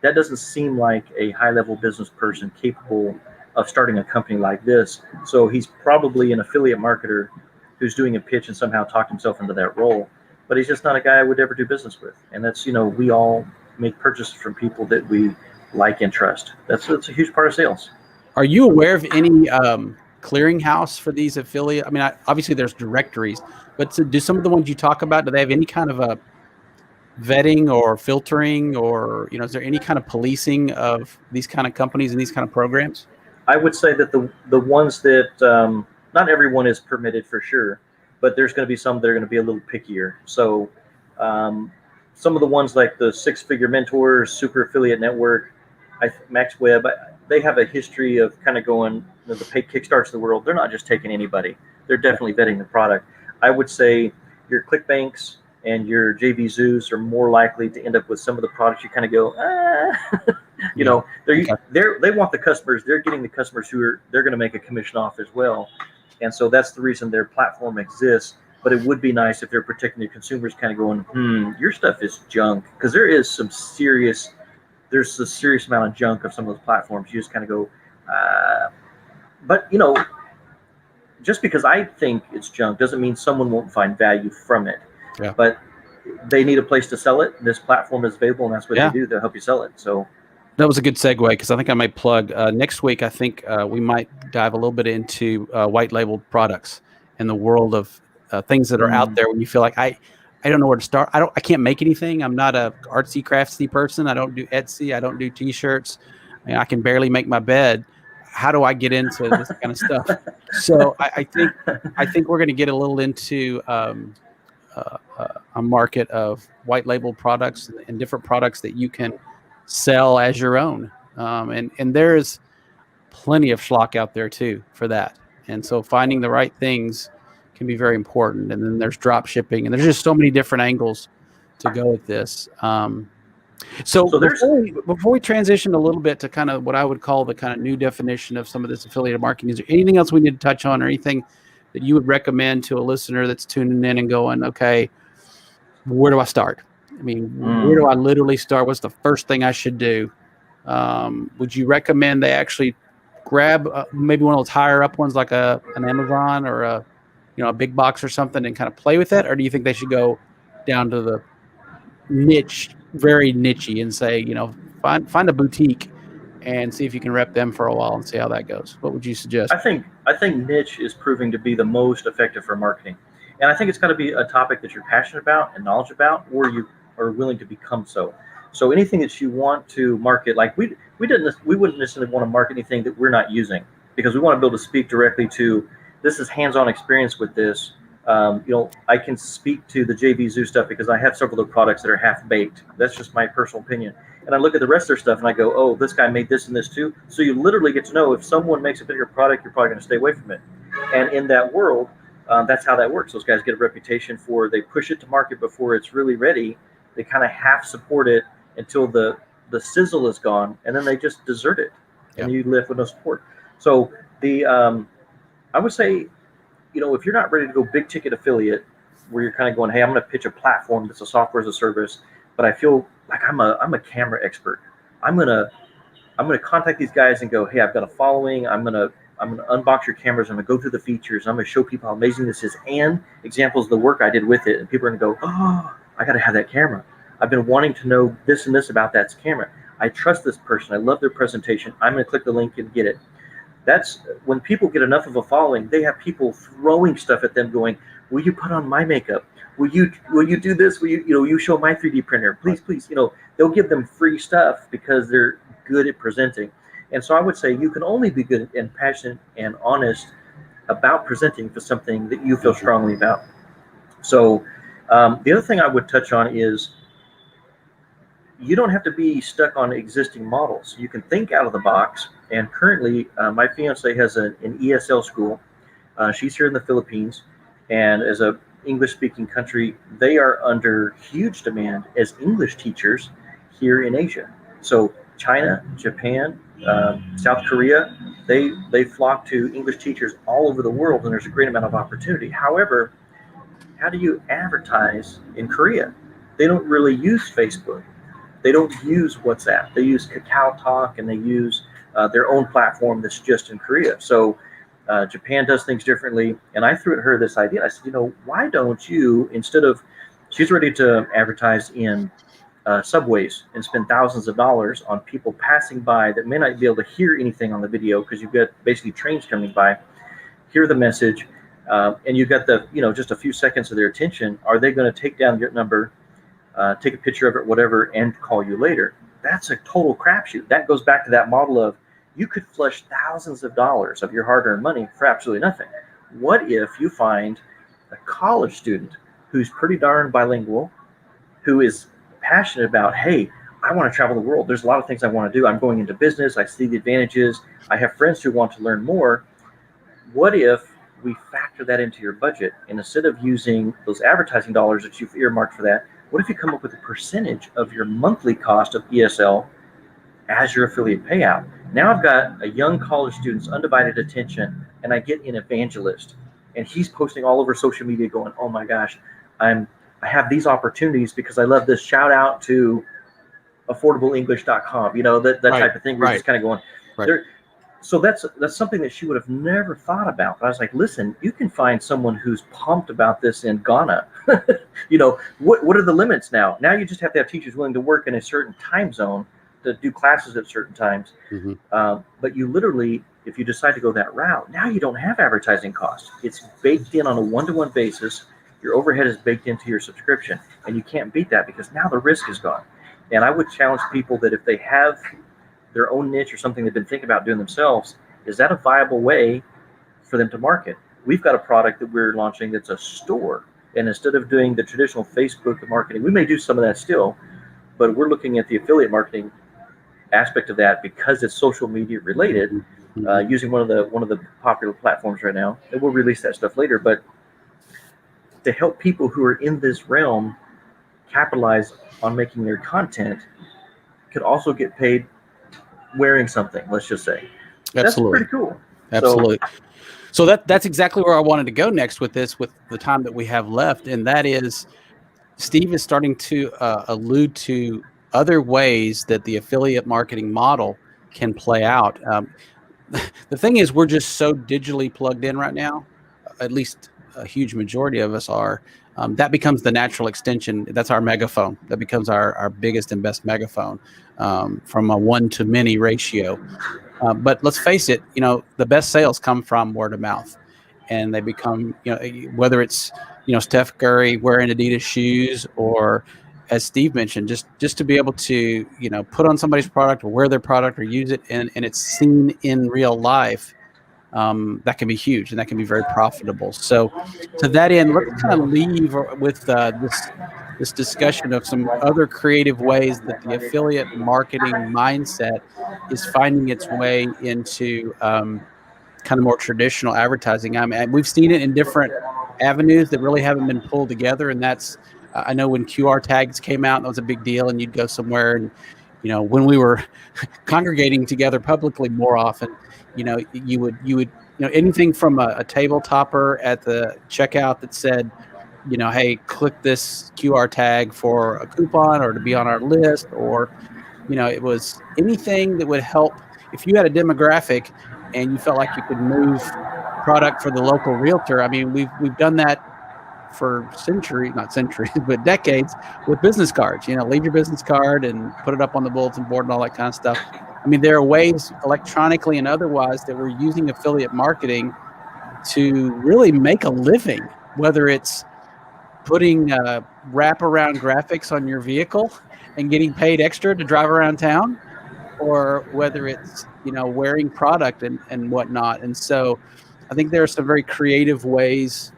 that doesn't seem like a high-level business person capable of starting a company like this. So he's probably an affiliate marketer who's doing a pitch and somehow talked himself into that role. But he's just not a guy I would ever do business with. And that's, we all make purchases from people that we like and trust. That's a huge part of sales. Are you aware of any clearinghouse for these affiliate? Obviously there's directories, but do some of the ones you talk about, do they have any kind of a vetting or filtering, or is there any kind of policing of these kind of companies and these kind of programs? I would say that the ones that not everyone is permitted for sure, but there's going to be some that are going to be a little pickier. So some of the ones like the Six Figure Mentors, Super Affiliate Network, MaxWeb, they have a history of kind of going, the Pay Kickstarts of the world. They're not just taking anybody. They're definitely vetting the product. I would say your ClickBanks and your JV Zoos are more likely to end up with some of the products you kind of go, they want the customers. They're getting the customers they're going to make a commission off as well. And so that's the reason their platform exists. But it would be nice if they're protecting their consumers, kind of going, your stuff is junk, because there's a serious amount of junk of some of those platforms. You just kind of go, but just because I think it's junk doesn't mean someone won't find value from it. Yeah. But they need a place to sell it. This platform is available, and that's what they do. They'll help you sell it. So that was a good segue, because I think I might plug next week. I think we might dive a little bit into white labeled products and the world of things that are out there when you feel like I don't know where to start. I can't make anything. I'm not a artsy craftsy person. I don't do Etsy. I don't do t-shirts. I can barely make my bed. How do I get into this kind of stuff? So I think we're going to get a little into a market of white label products and different products that you can sell as your own. And there's plenty of schlock out there too for that. And so finding the right things can be very important. And then there's drop shipping, and there's just so many different angles to go with this. So before we transition a little bit to kind of what I would call the kind of new definition of some of this affiliated marketing, is there anything else we need to touch on, or anything that you would recommend to a listener that's tuning in and going, okay, where do I start? I mean, where do I literally start? What's the first thing I should do? Would you recommend they actually grab maybe one of those higher up ones, like an Amazon or a big box or something, and kind of play with it? Or do you think they should go down to the niche, very nichey, and say, find a boutique and see if you can rep them for a while and see how that goes? What would you suggest? I think niche is proving to be the most effective for marketing. And I think it's got to be a topic that you're passionate about and knowledgeable about, or you are willing to become so. So anything that you want to market, like we wouldn't necessarily want to market anything that we're not using, because we want to be able to speak directly to, this is hands-on experience with this. I can speak to the JVZoo stuff because I have several of the products that are half-baked. That's just my personal opinion. And I look at the rest of their stuff and I go, oh, this guy made this and this too. So you literally get to know, if someone makes a particular product, you're probably going to stay away from it. And in that world, that's how that works. Those guys get a reputation for, they push it to market before it's really ready. They kind of half support it until the sizzle is gone, and then they just desert it, and you live with no support. So I would say, if you're not ready to go big ticket affiliate, where you're kind of going, hey, I'm going to pitch a platform that's a software as a service, but I feel like I'm a camera expert. I'm gonna contact these guys and go, hey, I've got a following. I'm gonna unbox your cameras. I'm gonna go through the features. I'm gonna show people how amazing this is and examples of the work I did with it. And people are gonna go, oh, I gotta have that camera. I've been wanting to know this and this about that camera. I trust this person. I love their presentation. I'm gonna click the link and get it. That's when people get enough of a following, they have people throwing stuff at them going, will you put on my makeup? Will you do this? Will you show my 3D printer? Please. They'll give them free stuff because they're good at presenting. And so I would say you can only be good and passionate and honest about presenting for something that you feel strongly about. So the other thing I would touch on is you don't have to be stuck on existing models. You can think out of the box. And currently, my fiance has an ESL school. She's here in the Philippines, and as a English-speaking country, they are under huge demand as English teachers here in Asia. So China, Japan, South Korea, they flock to English teachers all over the world, and there's a great amount of opportunity. However, how do you advertise in Korea? They don't really use Facebook. They don't use WhatsApp. They use Kakao Talk, and they use their own platform that's just in Korea. So Japan does things differently. And I threw at her this idea. I said, why don't you, instead of, she's ready to advertise in subways and spend thousands of dollars on people passing by that may not be able to hear anything on the video because you've got basically trains coming by, hear the message, and you've got the, just a few seconds of their attention. Are they going to take down your number, take a picture of it, whatever, and call you later? That's a total crapshoot. That goes back to that model of you could flush thousands of dollars of your hard-earned money for absolutely nothing. What if you find a college student who's pretty darn bilingual, who is passionate about, hey, I want to travel the world. There's a lot of things I want to do. I'm going into business. I see the advantages. I have friends who want to learn more. What if we factor that into your budget? And instead of using those advertising dollars that you've earmarked for that, what if you come up with a percentage of your monthly cost of ESL as your affiliate payout. Now I've got a young college student's undivided attention, and I get an evangelist, and he's posting all over social media going, oh my gosh, I have these opportunities because I love this. Shout out to affordableenglish.com, that Right, type of thing. We're right, just kind of going right. there. So that's something that she would have never thought about. But I was like, listen, you can find someone who's pumped about this in Ghana. What are the limits now? Now you just have to have teachers willing to work in a certain time zone to do classes at certain times. But you literally, if you decide to go that route, now you don't have advertising costs. It's baked in on a one-to-one basis. Your overhead is baked into your subscription, and you can't beat that because now the risk is gone. And I would challenge people that if they have their own niche or something they've been thinking about doing themselves, is that a viable way for them to market? We've got a product that we're launching that's a store. And instead of doing the traditional Facebook marketing, we may do some of that still, but we're looking at the affiliate marketing aspect of that because it's social media related, using one of the popular platforms right now. And we'll release that stuff later. But to help people who are in this realm capitalize on making their content, could also get paid wearing something, let's just say. Absolutely. That's pretty cool. Absolutely. So that's exactly where I wanted to go next with this, with the time that we have left. And that is, Steve is starting to allude to other ways that the affiliate marketing model can play out. The thing is, we're just so digitally plugged in right now, at least a huge majority of us are. That becomes the natural extension. That's our megaphone. That becomes our biggest and best megaphone, from a one-to-many ratio. But let's face it, the best sales come from word of mouth, and they become, whether it's, Steph Curry wearing Adidas shoes, or as Steve mentioned, just to be able to, put on somebody's product or wear their product or use it, and it's seen in real life. That can be huge, and that can be very profitable. So to that end, let's kind of leave with this discussion of some other creative ways that the affiliate marketing mindset is finding its way into kind of more traditional advertising. I mean, we've seen it in different avenues that really haven't been pulled together, and that's I know when QR tags came out, that was a big deal, and you'd go somewhere, and when we were congregating together publicly more often, you would anything from a table topper at the checkout that said, hey, click this QR tag for a coupon or to be on our list, or it was anything that would help. If you had a demographic and you felt like you could move product for the local realtor, I mean, we've done that for not centuries, but decades, with business cards. Leave your business card and put it up on the bulletin board and all that kind of stuff. I mean, there are ways electronically and otherwise that we're using affiliate marketing to really make a living, whether it's putting wraparound graphics on your vehicle and getting paid extra to drive around town, or whether it's, wearing product and whatnot. And so I think there are some very creative ways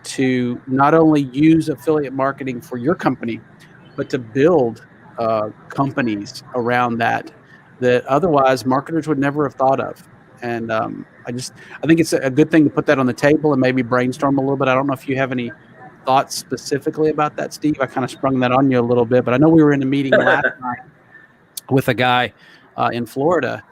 to not only use affiliate marketing for your company, but to build companies around that otherwise marketers would never have thought of. And I think it's a good thing to put that on the table and maybe brainstorm a little bit. I don't know if you have any thoughts specifically about that, Steve. I kind of sprung that on you a little bit, but I know we were in a meeting last night with a guy in Florida,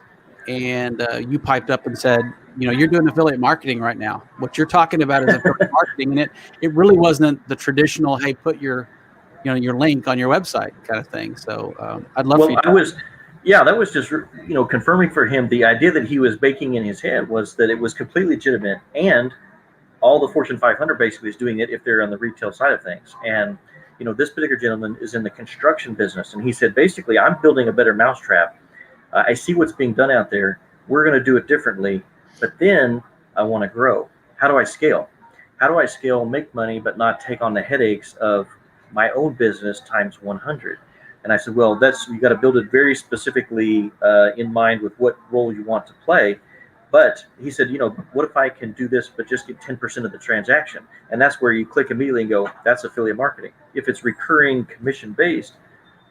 and you piped up and said, you're doing affiliate marketing right now. What you're talking about is affiliate marketing, and it really wasn't the traditional, hey, put your link on your website kind of thing. So I'd love for you to. That was just, confirming for him the idea that he was baking in his head was that it was completely legitimate, and all the Fortune 500 basically is doing it if they're on the retail side of things. And, this particular gentleman is in the construction business, and he said, basically, I'm building a better mousetrap. I see what's being done out there. We're going to do it differently, but then I want to grow. How do I scale? How do I scale, make money, but not take on the headaches of my own business times 100? And I said, well, you got to build it very specifically in mind with what role you want to play. But he said, what if I can do this, but just get 10% of the transaction? And that's where you click immediately and go, that's affiliate marketing. If it's recurring commission based,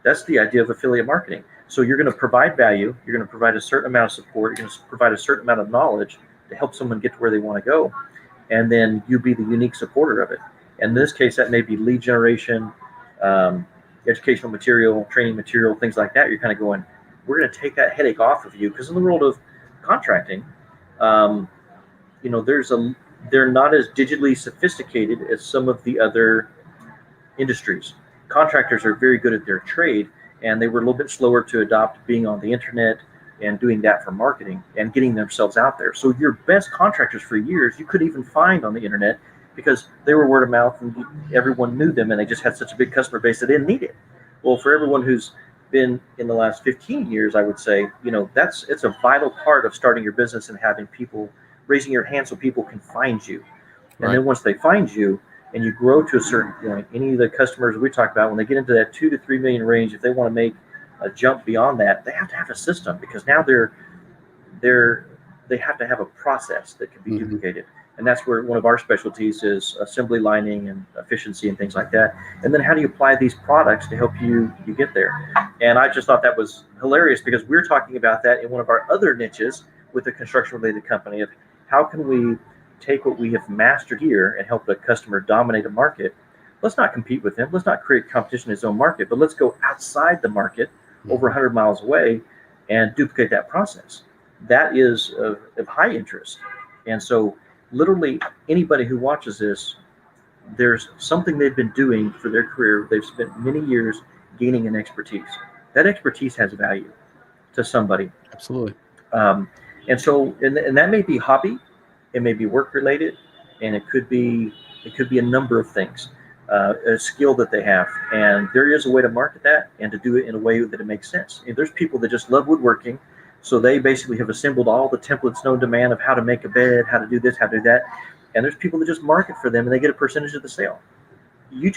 that's the idea of affiliate marketing. So you're going to provide value. You're going to provide a certain amount of support. You're going to provide a certain amount of knowledge to help someone get to where they want to go. And then you be the unique supporter of it. And in this case, that may be lead generation, educational material, training material, things like that. You're kind of going, we're going to take that headache off of you. Because in the world of contracting, um, they're not as digitally sophisticated as some of the other industries. Contractors are very good at their trade, and they were a little bit slower to adopt being on the internet and doing that for marketing and getting themselves out there. So your best contractors for years you couldn't even find on the internet because they were word of mouth and everyone knew them, and they just had such a big customer base they didn't need it. Well, for everyone who's been in the last 15 years, I would say, it's a vital part of starting your business and having people raising your hand so people can find you. And Right. then once they find you and you grow to a certain point, any of the customers we talk about, when they get into that 2 to 3 million range, if they want to make a jump beyond that, they have to have a system, because now they have to have a process that can be Mhm. duplicated. And that's where one of our specialties is assembly lining and efficiency and things like that. And then how do you apply these products to help you get there? And I just thought that was hilarious, because we're talking about that in one of our other niches with a construction related company of how can we take what we have mastered here and help the customer dominate a market. Let's not compete with him. Let's not create competition in his own market, but let's go outside the market over 100 miles away and duplicate that process. That is of high interest. And so literally anybody who watches this, there's something they've been doing for their career. They've spent many years gaining an expertise. That expertise has value to somebody. Absolutely. And so, and that may be hobby, it may be work related, and it could be a number of things, a skill that they have. And there is a way to market that and to do it in a way that it makes sense. And there's people that just love woodworking, so they basically have assembled all the templates known to man of how to make a bed, how to do this, how to do that. And there's people that just market for them and they get a percentage of the sale. You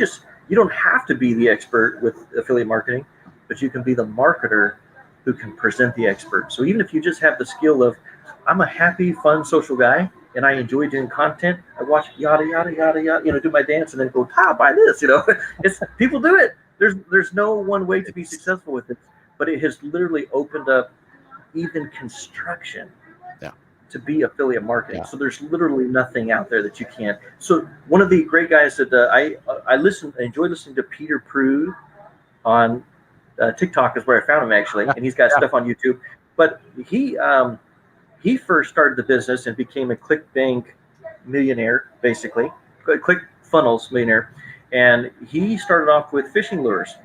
don't have to be the expert with affiliate marketing, but you can be the marketer who can present the expert. So even if you just have the skill of, I'm a happy, fun, social guy, and I enjoy doing content. I watch yada yada yada yada, do my dance and then go, buy this. It's people do it. There's no one way to be successful with it, but it has literally opened up even construction to be affiliate marketing. Yeah. So there's literally nothing out there that you can't. So one of the great guys that I enjoy listening to, Peter Prude on TikTok is where I found him actually, and he's got stuff on YouTube. But he first started the business and became a ClickBank millionaire, basically, ClickFunnels millionaire, and he started off with fishing lures.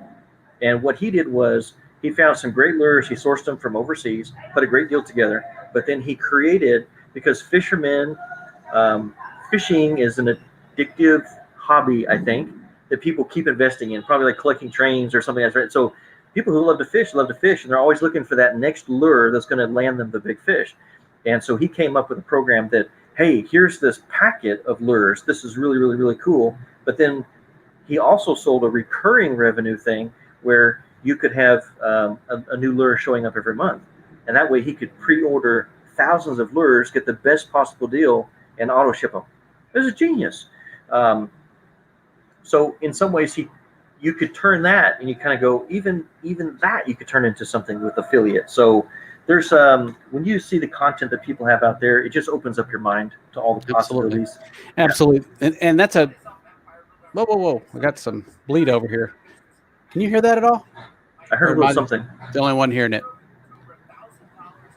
And what he did was he found some great lures. He sourced them from overseas, put a great deal together. But then he created, because fishermen, fishing is an addictive hobby, I think, that people keep investing in, probably like collecting trains or something like that. So people who love to fish, and they're always looking for that next lure that's going to land them the big fish. And so he came up with a program that, hey, here's this packet of lures. This is really, really, really cool. But then he also sold a recurring revenue thing where you could have a new lure showing up every month. And that way he could pre-order thousands of lures, get the best possible deal, and auto ship them. It was a genius. So in some ways, you could turn that, and you kind of go, even that you could turn into something with affiliate. So there's when you see the content that people have out there, it just opens up your mind to all the possibilities. Absolutely. And that's a whoa. We got some bleed over here. Can you hear that at all? I heard a little something. The only one hearing it.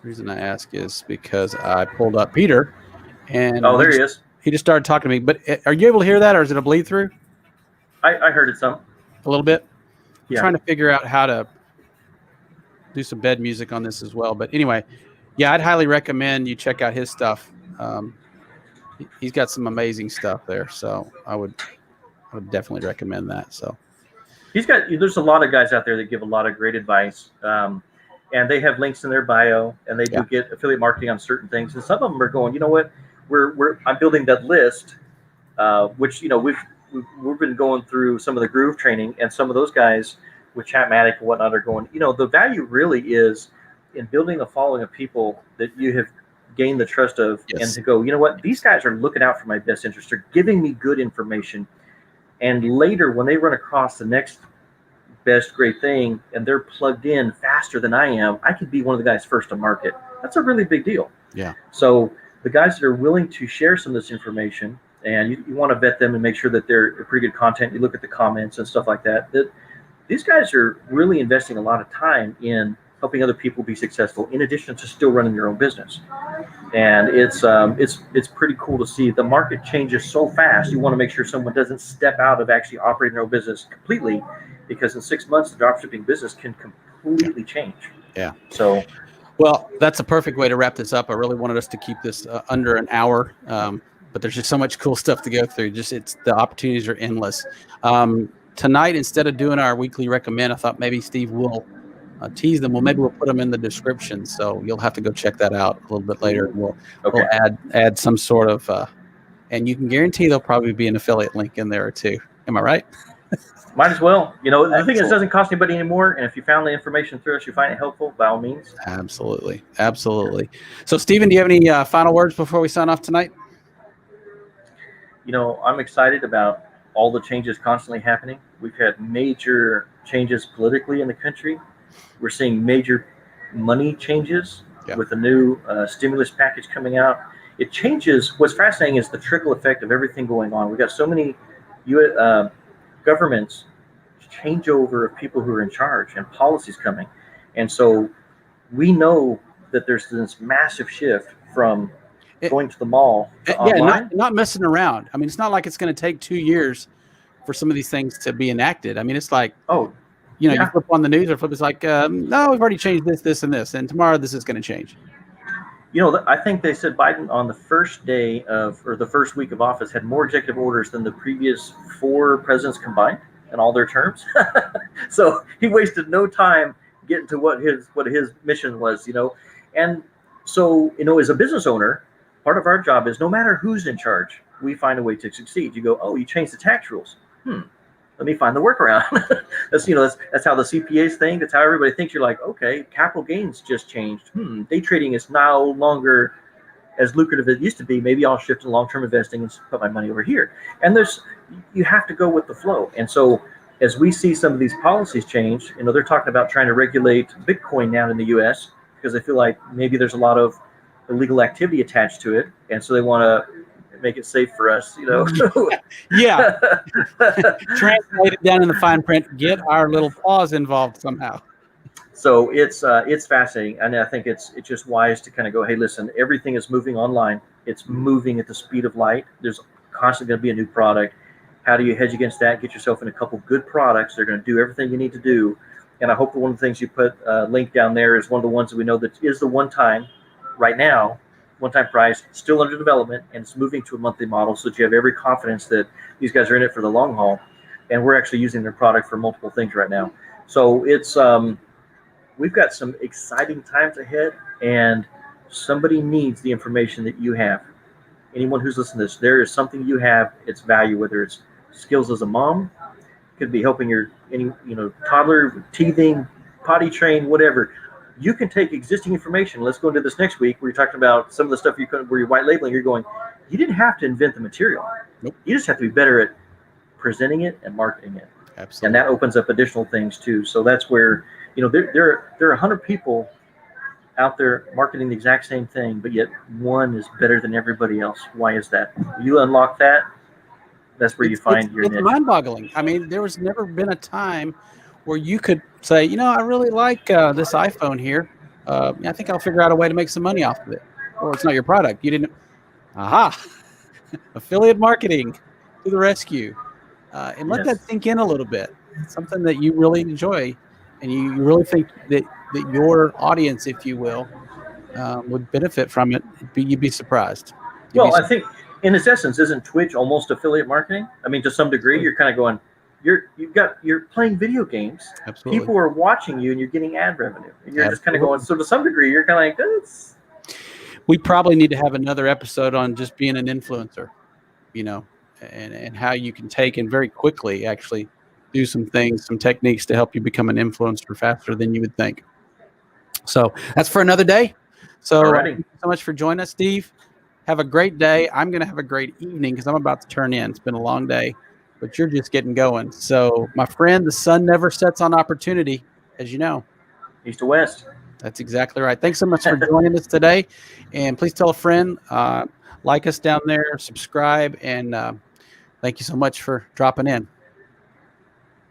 The reason I ask is because I pulled up Peter, and there he is. He just started talking to me. But are you able to hear that, or is it a bleed through? I heard it some. A little bit. Yeah. I'm trying to figure out how to do some bed music on this as well. But anyway, yeah, I'd highly recommend you check out his stuff. He's got some amazing stuff there, so I would definitely recommend that. So there's a lot of guys out there that give a lot of great advice, and they have links in their bio, and they do get affiliate marketing on certain things. And some of them are going, you know what, I'm building that list, which we've been going through some of the Groove training, and some of those guys with Chatmatic and whatnot are going, the value really is in building a following of people that you have gained the trust of, and to go, you know what, these guys are looking out for my best interest. They're giving me good information. And later, when they run across the next best great thing and they're plugged in faster than I am, I could be one of the guys first to market. That's a really big deal. Yeah. So the guys that are willing to share some of this information, and you want to vet them and make sure that they're pretty good content. You look at the comments and stuff like that. These guys are really investing a lot of time in helping other people be successful in addition to still running your own business. And it's pretty cool to see. The market changes so fast. You want to make sure someone doesn't step out of actually operating their own business completely, because in 6 months the dropshipping business can completely change. Yeah. So, well, that's a perfect way to wrap this up. I really wanted us to keep this under an hour, but there's just so much cool stuff to go through. The opportunities are endless. Tonight, instead of doing our weekly recommend, I thought maybe Steve will tease them. Well, maybe we'll put them in the description, so you'll have to go check that out a little bit later. We'll add some sort of, and you can guarantee there'll probably be an affiliate link in there or two. Am I right? Might as well. The thing is, it doesn't cost anybody anymore. And if you found the information through us, you find it helpful, by all means. Absolutely. So, Stephen, do you have any final words before we sign off tonight? I'm excited about all the changes constantly happening. We've had major changes politically in the country. We're seeing major money changes with the new stimulus package coming out. It changes. What's fascinating is the trickle effect of everything going on. We've got so many governments changeover of people who are in charge and policies coming. And so we know that there's this massive shift from going to the mall to online. Not messing around. I mean, it's not like it's going to take 2 years for some of these things to be enacted. I mean, it's like, you flip on the news or flip, it's like, no, we've already changed this, and this, and tomorrow this is going to change. I think they said Biden on the first day or the first week of office had more executive orders than the previous 4 presidents combined in all their terms. So he wasted no time getting to what his mission was, And so, as a business owner, part of our job is no matter who's in charge, we find a way to succeed. You go, oh, you changed the tax rules. Let me find the workaround. That's how the CPAs think. That's how everybody thinks. You're like, okay, capital gains just changed. Day trading is no longer as lucrative as it used to be. Maybe I'll shift to long-term investing and put my money over here. And you have to go with the flow. And so as we see some of these policies change, they're talking about trying to regulate Bitcoin now in the U.S. because they feel like maybe there's a lot of illegal activity attached to it. And so they want to make it safe for us, Yeah. Translate it down in the fine print. Get our little paws involved somehow. So it's fascinating, and I think it's just wise to kind of go, hey, listen, everything is moving online. It's moving at the speed of light. There's constantly going to be a new product. How do you hedge against that? Get yourself in a couple good products. They're going to do everything you need to do. And I hope that one of the things you put link down there is one of the ones that we know that is the one-time price, still under development, and it's moving to a monthly model, so that you have every confidence that these guys are in it for the long haul. And we're actually using their product for multiple things right now. So it's we've got some exciting times ahead, and somebody needs the information that you have. Anyone who's listening to this, there is something you have, it's value, whether it's skills as a mom, could be helping your toddler, teething, potty train, whatever. You can take existing information. Let's go into this next week where you're talking about some of the stuff where you're white labeling. You're going, you didn't have to invent the material. Nope. You just have to be better at presenting it and marketing it. Absolutely. And that opens up additional things too. So that's where, there are 100 people out there marketing the exact same thing, but yet one is better than everybody else. Why is that? You unlock that, that's where you find your niche. It's mind-boggling. I mean, there was never been a time where you could say, I really like this iPhone here. I think I'll figure out a way to make some money off of it. Or it's not your product. You didn't. Aha. Affiliate marketing to the rescue. And let that sink in a little bit. It's something that you really enjoy, and you really think that your audience, if you will, would benefit from it. You'd be surprised. I think in its essence, isn't Twitch almost affiliate marketing? I mean, to some degree, you're kind of going, you're playing video games. Absolutely. People are watching you, and you're getting ad revenue. And you're just kind of going. So to some degree, you're kind of like this. We probably need to have another episode on just being an influencer, and how you can take and very quickly actually do some things, some techniques to help you become an influencer faster than you would think. So that's for another day. So thank you so much for joining us, Steve. Have a great day. I'm going to have a great evening because I'm about to turn in. It's been a long day, but you're just getting going. So my friend, the sun never sets on opportunity, as you know. East to west. That's exactly right. Thanks so much for joining us today. And please tell a friend, like us down there, subscribe, and thank you so much for dropping in.